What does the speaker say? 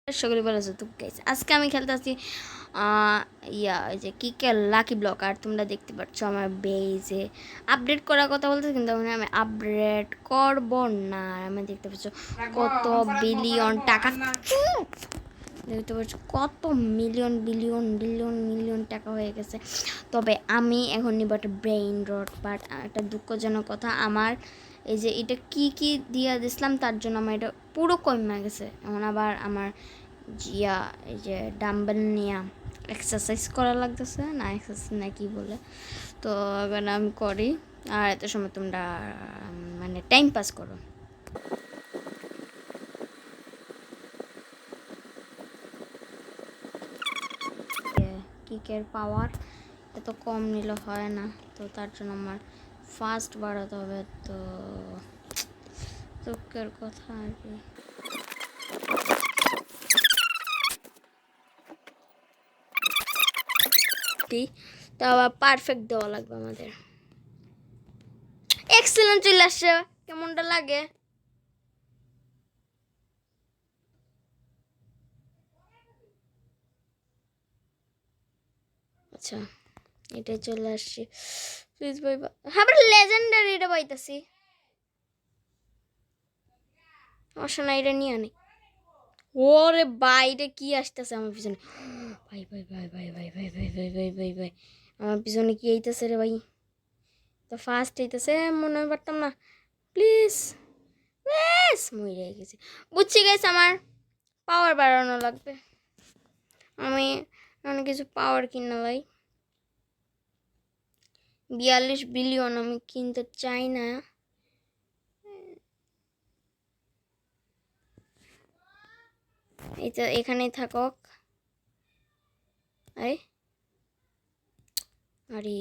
সকলে ভালো আছো তো গাইস, আজকে আমি খেলতেছি ওই যে কিকের লাকি ব্লক। আর তোমরা দেখতে পাচ্ছ আমার বেজে আপডেট করার কথা বলতেছি, কিন্তু আমি আপডেট করব না। আমি দেখতে পাচ্ছ কত বিলিয়ন টাকা, দেখতে পাচ্ছ কত মিলিয়ন বিলিয়ন বিলিয়ন মিলিয়ন টাকা হয়ে গেছে। তবে আমি এখন নিব একটা ব্রেইন রড। বাট একটা দুঃখজনক কথা, আমার এই যে এটা কি কি দিয়া দিছিলাম তার জন্য আমার এটা পুরো কমে গেছে। এখন আবার আমার জিয়া এই যে ডাম্বেল নিয়ে এক্সারসাইজ করা লাগতেছে, না এক্সারসাইজ না কি বলে, তো এখন আমি করি। আর এত সময় তোমরা মানে টাইম পাস করো। কিকের পাওয়ার এত কম নিলে হয় না, তো তার জন্য আমার ফাস্ট বাড়াতে হবে। তো দুঃখের কথা আর কি, তো আবার পারফেক্ট দেওয়া লাগবে আমাদের। এক্সেলেন্ট চলে আসছে, কেমনটা লাগে? আচ্ছা, এটাই চলে আসছি। প্লিজ ভাই, হ্যাঁ লেজেন্ডারি এটা পাইতাছি। সমস্যা না, এটা নিয়ে আনি। ওরে ভাই, এটা কি আসতেছে আমার পিছনে? ভাই ভাই ভাই ভাই ভাই ভাই ভাই ভাই ভাই ভাই ভাই, আমার পিছনে কি আইতেছে রে ভাই? তো ফার্স্ট আইতেছে, মনে হয় পারতাম না। প্লিজ প্লিজ, মরে গেছি। বুঝছি গেছে, আমার পাওয়ার বাড়ানো লাগবে। আমি অনেক কিছু পাওয়ার কিনা লাই। 42 বিলিয়ন আমি কিনতে চাই না। এটা এখানেই থাকক। আরে আরে